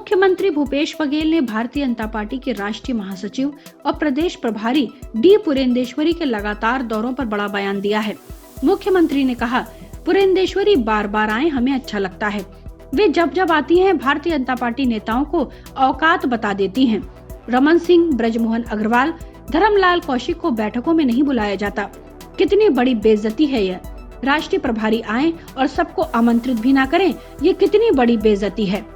मुख्यमंत्री भूपेश बघेल ने भारतीय जनता पार्टी के राष्ट्रीय महासचिव और प्रदेश प्रभारी डी पुरेंदेश्वरी के लगातार दौरों पर बड़ा बयान दिया है। मुख्यमंत्री ने कहा, पुरेंदेश्वरी बार बार आए हमें अच्छा लगता है। वे जब जब आती हैं भारतीय जनता पार्टी नेताओं को औकात बता देती हैं। रमन सिंह, ब्रजमोहन अग्रवाल, धर्मलाल कौशिक को बैठकों में नहीं बुलाया जाता। कितनी बड़ी बेइज्जती है यह। राष्ट्रीय प्रभारी आए और सबको आमंत्रित भी ना करें, ये कितनी बड़ी बेइज्जती है।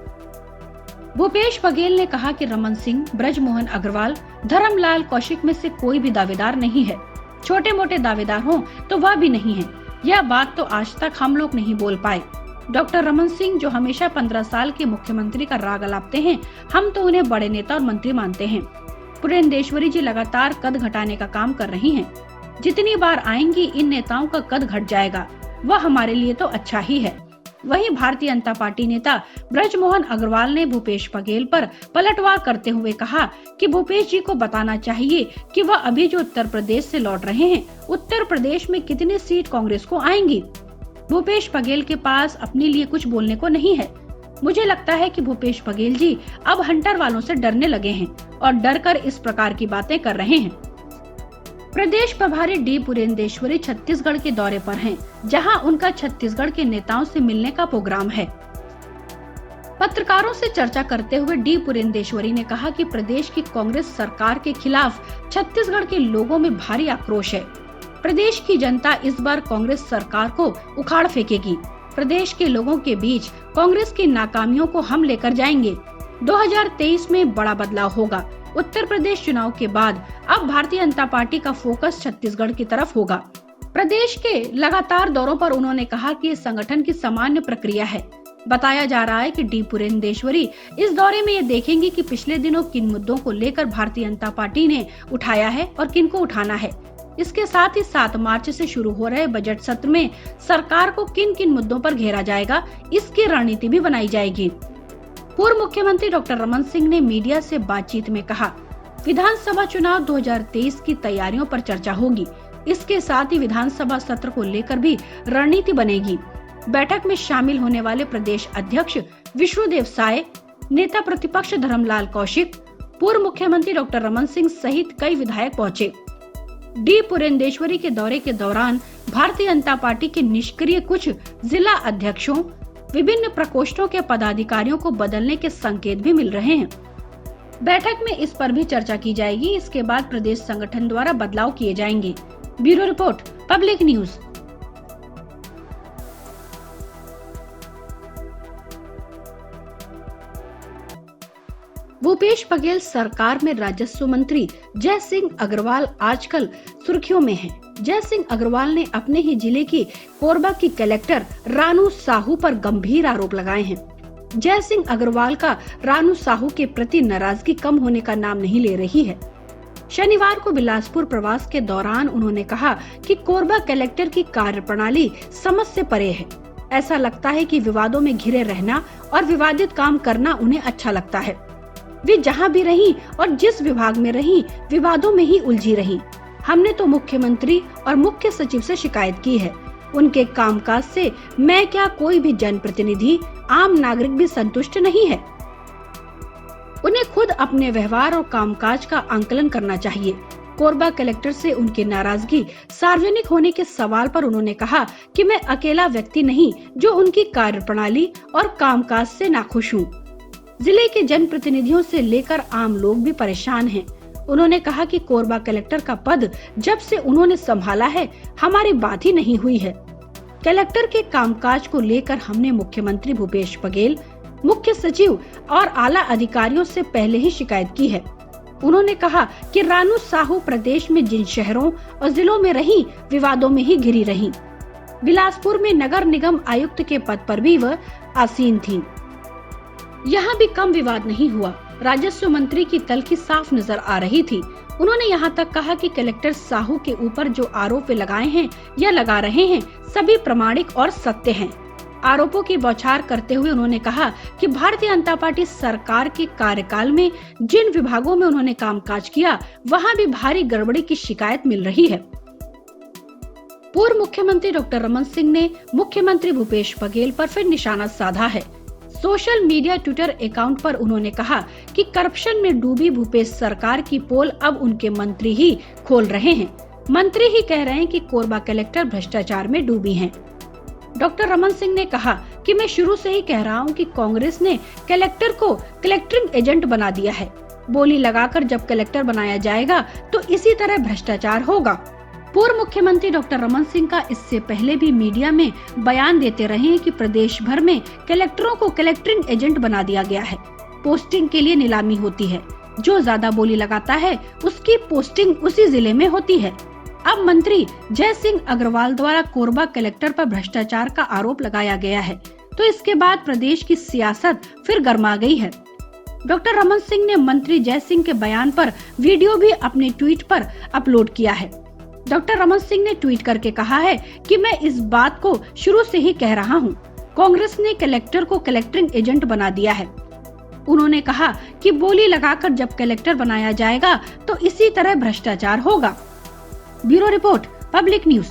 भूपेश बघेल ने कहा कि रमन सिंह, ब्रजमोहन अग्रवाल, धर्मलाल कौशिक में से कोई भी दावेदार नहीं है। छोटे मोटे दावेदार हों तो वह भी नहीं है। यह बात तो आज तक हम लोग नहीं बोल पाए। डॉक्टर रमन सिंह जो हमेशा 15 साल के मुख्यमंत्री का राग अलापते हैं, हम तो उन्हें बड़े नेता और मंत्री मानते हैं। पुरेंदेश्वरी जी लगातार कद घटाने का काम कर रही हैं। जितनी बार आएंगी इन नेताओं का कद घट जाएगा, वह हमारे लिए तो अच्छा ही है। वहीं भारतीय जनता पार्टी नेता ब्रजमोहन अग्रवाल ने भूपेश बघेल पर पलटवार करते हुए कहा कि भूपेश जी को बताना चाहिए कि वह अभी जो उत्तर प्रदेश से लौट रहे हैं, उत्तर प्रदेश में कितनी सीट कांग्रेस को आएंगी। भूपेश बघेल के पास अपने लिए कुछ बोलने को नहीं है। मुझे लगता है कि भूपेश बघेल जी अब हंटर वालों से डरने लगे हैं और डर कर इस प्रकार की बातें कर रहे हैं। प्रदेश प्रभारी डी पुरेंदेश्वरी छत्तीसगढ़ के दौरे पर हैं, जहां उनका छत्तीसगढ़ के नेताओं से मिलने का प्रोग्राम है। पत्रकारों से चर्चा करते हुए डी पुरेंदेश्वरी ने कहा कि प्रदेश की कांग्रेस सरकार के खिलाफ छत्तीसगढ़ के लोगों में भारी आक्रोश है। प्रदेश की जनता इस बार कांग्रेस सरकार को उखाड़ फेंकेगी। प्रदेश के लोगों के बीच कांग्रेस की नाकामियों को हम लेकर जाएंगे। 2023 में बड़ा बदलाव होगा। उत्तर प्रदेश चुनाव के बाद अब भारतीय जनता पार्टी का फोकस छत्तीसगढ़ की तरफ होगा। प्रदेश के लगातार दौरों पर उन्होंने कहा कि इस संगठन की सामान्य प्रक्रिया है। बताया जा रहा है कि डी पुरेंदेश्वरी इस दौरे में ये देखेंगी कि पिछले दिनों किन मुद्दों को लेकर भारतीय जनता पार्टी ने उठाया है और किन को उठाना है। इसके साथ ही 7 मार्च से शुरू हो रहे बजट सत्र में सरकार को किन किन मुद्दों पर घेरा जाएगा, इसकी रणनीति भी बनाई जाएगी। पूर्व मुख्यमंत्री डॉक्टर रमन सिंह ने मीडिया से बातचीत में कहा, विधानसभा चुनाव 2023 की तैयारियों पर चर्चा होगी। इसके साथ ही विधानसभा सत्र को लेकर भी रणनीति बनेगी। बैठक में शामिल होने वाले प्रदेश अध्यक्ष विष्णुदेव साय, नेता प्रतिपक्ष धर्मलाल कौशिक, पूर्व मुख्यमंत्री डॉक्टर रमन सिंह सहित कई विधायक पहुँचे। डी पुरेंदेश्वरी के दौरे के दौरान भारतीय जनता पार्टी के निष्क्रिय कुछ जिला अध्यक्षों, विभिन्न प्रकोष्ठों के पदाधिकारियों को बदलने के संकेत भी मिल रहे हैं। बैठक में इस पर भी चर्चा की जाएगी। इसके बाद प्रदेश संगठन द्वारा बदलाव किए जाएंगे। Bureau report, public news. Bhupesh Baghel सरकार में राजस्व मंत्री जय सिंह अग्रवाल आजकल सुर्खियों में हैं। जय सिंह अग्रवाल ने अपने ही जिले की कोरबा की कलेक्टर रानू साहू पर गंभीर आरोप लगाए हैं। जय सिंह अग्रवाल का रानू साहू के प्रति नाराजगी कम होने का नाम नहीं ले रही है। शनिवार को बिलासपुर प्रवास के दौरान उन्होंने कहा कि कोरबा कलेक्टर की कार्यप्रणाली समझ से परे है। ऐसा लगता है कि विवादों में घिरे रहना और विवादित काम करना उन्हें अच्छा लगता है। वे जहां भी रहीं और जिस विभाग में रहीं, विवादों में ही उलझी रहीं। हमने तो मुख्यमंत्री और मुख्य सचिव से शिकायत की है। उनके कामकाज से मैं क्या, कोई भी जनप्रतिनिधि, आम नागरिक भी संतुष्ट नहीं है। उन्हें खुद अपने व्यवहार और कामकाज का आंकलन करना चाहिए। कोरबा कलेक्टर से उनकी नाराजगी सार्वजनिक होने के सवाल पर उन्होंने कहा कि मैं अकेला व्यक्ति नहीं जो उनकी कार्यप्रणाली और कामकाज से नाखुश हूँ। जिले के जनप्रतिनिधियों से लेकर आम लोग भी परेशान हैं। उन्होंने कहा कि कोरबा कलेक्टर का पद जब से उन्होंने संभाला है, हमारी बात ही नहीं हुई है। कलेक्टर के कामकाज को लेकर हमने मुख्यमंत्री भूपेश बघेल, मुख्य सचिव और आला अधिकारियों से पहले ही शिकायत की है। उन्होंने कहा कि रानू साहू प्रदेश में जिन शहरों और जिलों में रही, विवादों में ही घिरी रही। बिलासपुर में नगर निगम आयुक्त के पद पर भी वह आसीन थी। यहाँ भी कम विवाद नहीं हुआ। राजस्व मंत्री की तलखी साफ नजर आ रही थी। उन्होंने यहाँ तक कहा कि कलेक्टर साहू के ऊपर जो आरोप लगाए हैं या लगा रहे हैं, सभी प्रमाणिक और सत्य हैं। आरोपों की बौछार करते हुए उन्होंने कहा कि भारतीय जनता पार्टी सरकार के कार्यकाल में जिन विभागों में उन्होंने कामकाज किया, वहाँ भी भारी गड़बड़ी की शिकायत मिल रही है। पूर्व मुख्यमंत्री डॉक्टर रमन सिंह ने मुख्यमंत्री भूपेश बघेल पर फिर निशाना साधा है। सोशल मीडिया ट्विटर अकाउंट पर उन्होंने कहा कि करप्शन में डूबी भूपेश सरकार की पोल अब उनके मंत्री ही खोल रहे हैं। मंत्री ही कह रहे हैं कि कोरबा कलेक्टर भ्रष्टाचार में डूबी हैं। डॉक्टर रमन सिंह ने कहा कि मैं शुरू से ही कह रहा हूं कि कांग्रेस ने कलेक्टर को कलेक्टरिंग एजेंट बना दिया है। बोली लगाकर जब कलेक्टर बनाया जाएगा तो इसी तरह भ्रष्टाचार होगा। पूर्व मुख्यमंत्री डॉक्टर रमन सिंह का इससे पहले भी मीडिया में बयान देते रहे हैं कि प्रदेश भर में कलेक्टरों को कलेक्टरिंग एजेंट बना दिया गया है। पोस्टिंग के लिए नीलामी होती है, जो ज्यादा बोली लगाता है उसकी पोस्टिंग उसी जिले में होती है। अब मंत्री जय सिंह अग्रवाल द्वारा कोरबा कलेक्टर पर भ्रष्टाचार का आरोप लगाया गया है, तो इसके बाद प्रदेश की सियासत फिर गर्मा गई है। डॉक्टर रमन सिंह ने मंत्री जय सिंह के बयान पर वीडियो भी अपने ट्वीट पर अपलोड किया है। डॉक्टर रमन सिंह ने ट्वीट करके कहा है कि मैं इस बात को शुरू से ही कह रहा हूं, कांग्रेस ने कलेक्टर को कलेक्टरिंग एजेंट बना दिया है। उन्होंने कहा कि बोली लगाकर जब कलेक्टर बनाया जाएगा तो इसी तरह भ्रष्टाचार होगा। Bureau report, public news.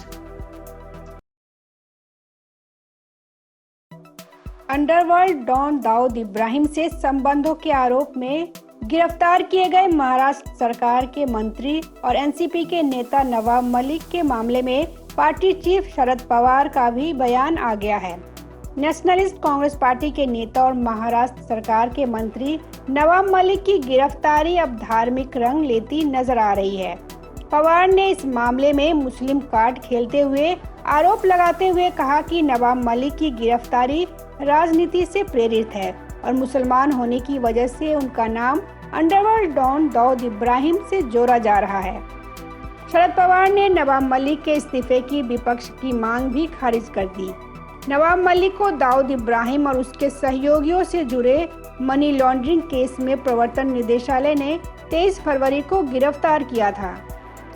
Underworld don Dawood Ibrahim से संबंधों के आरोप में गिरफ्तार किए गए महाराष्ट्र सरकार के मंत्री और एनसीपी के नेता नवाब मलिक के मामले में पार्टी चीफ शरद पवार का भी बयान आ गया है। नेशनलिस्ट कांग्रेस पार्टी के नेता और महाराष्ट्र सरकार के मंत्री नवाब मलिक की गिरफ्तारी अब धार्मिक रंग लेती नजर आ रही है। पवार ने इस मामले में मुस्लिम कार्ड खेलते हुए आरोप लगाते हुए कहा कि नवाब मलिक की गिरफ्तारी राजनीति से प्रेरित है और मुसलमान होने की वजह से उनका नाम अंडरवर्ल्ड डॉन दाऊद इब्राहिम से जोड़ा जा रहा है। शरद पवार ने नवाब मलिक के इस्तीफे की विपक्ष की मांग भी खारिज कर दी। नवाब मलिक को दाऊद इब्राहिम और उसके सहयोगियों से जुड़े मनी लॉन्ड्रिंग केस में प्रवर्तन निदेशालय ने 23 फरवरी को गिरफ्तार किया था।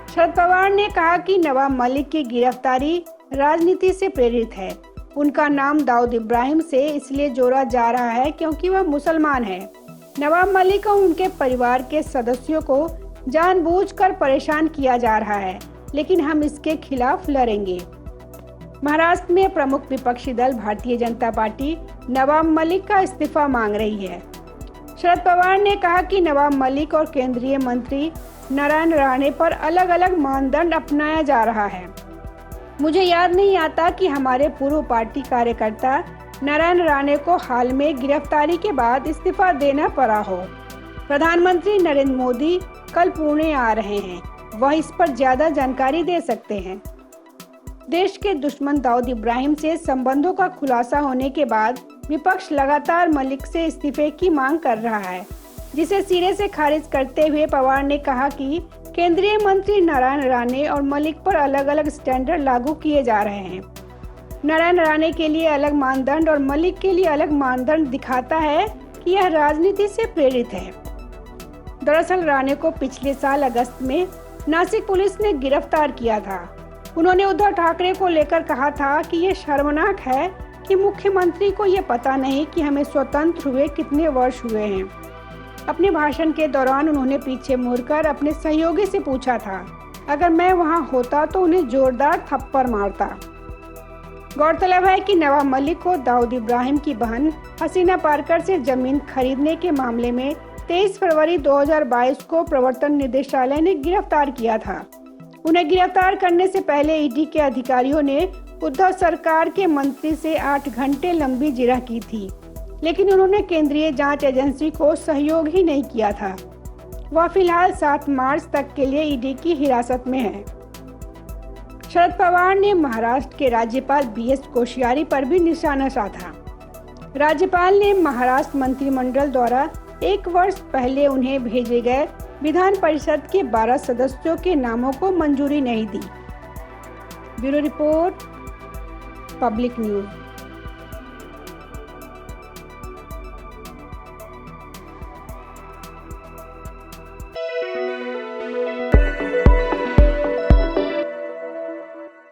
शरद पवार ने कहा कि नवाब मलिक की गिरफ्तारी राजनीति से प्रेरित है। उनका नाम दाऊद इब्राहिम से इसलिए जोड़ा जा रहा है क्योंकि वह मुसलमान है। नवाब मलिक और उनके परिवार के सदस्यों को जानबूझकर परेशान किया जा रहा है, लेकिन हम इसके खिलाफ लड़ेंगे। महाराष्ट्र में प्रमुख विपक्षी दल भारतीय जनता पार्टी नवाब मलिक का इस्तीफा मांग रही है। शरद पवार ने कहा कि नवाब मलिक और केंद्रीय मंत्री नारायण राणे पर अलग अलग मानदंड अपनाया जा रहा है। मुझे याद नहीं आता कि हमारे पूर्व पार्टी कार्यकर्ता नारायण राणे को हाल में गिरफ्तारी के बाद इस्तीफा देना पड़ा हो। प्रधानमंत्री नरेंद्र मोदी कल पुणे आ रहे हैं, वह इस पर ज्यादा जानकारी दे सकते हैं। देश के दुश्मन दाऊद इब्राहिम से संबंधों का खुलासा होने के बाद विपक्ष लगातार मलिक से इस्तीफे की मांग कर रहा है, जिसे सिरे से खारिज करते हुए पवार ने कहा कि केंद्रीय मंत्री नारायण राणे और मलिक पर अलग अलग स्टैंडर्ड लागू किए जा रहे हैं। नारायण राणे के लिए अलग मानदंड और मलिक के लिए अलग मानदंड दिखाता है कि यह राजनीति से प्रेरित है। दरअसल राणे को पिछले साल अगस्त में नासिक पुलिस ने गिरफ्तार किया था। उन्होंने उद्धव ठाकरे को लेकर कहा था कि ये शर्मनाक है कि मुख्यमंत्री को ये पता नहीं कि हमें स्वतंत्र हुए कितने वर्ष हुए हैं। अपने भाषण के दौरान उन्होंने पीछे मुड़कर अपने सहयोगी से पूछा था, अगर मैं वहां होता तो उन्हें जोरदार थप्पड़ मारता। गौरतलब है कि नवाब मलिक को दाऊद इब्राहिम की बहन हसीना पारकर से जमीन खरीदने के मामले में 23 फरवरी 2022 को प्रवर्तन निदेशालय ने गिरफ्तार किया था। उन्हें गिरफ्तार करने से पहले ईडी के अधिकारियों ने उद्धव सरकार के मंत्री से 8 घंटे लंबी जिरह की थी, लेकिन उन्होंने केंद्रीय जांच एजेंसी को सहयोग ही नहीं किया था। वह फिलहाल 7 मार्च तक के लिए ईडी की हिरासत में है। शरद पवार ने महाराष्ट्र के राज्यपाल BS कोश्यारी पर भी निशाना साधा। राज्यपाल ने महाराष्ट्र मंत्रिमंडल द्वारा 1 वर्ष पहले उन्हें भेजे गए विधान परिषद के 12 सदस्यों के नामों को मंजूरी नहीं दी। Bureau report, public news.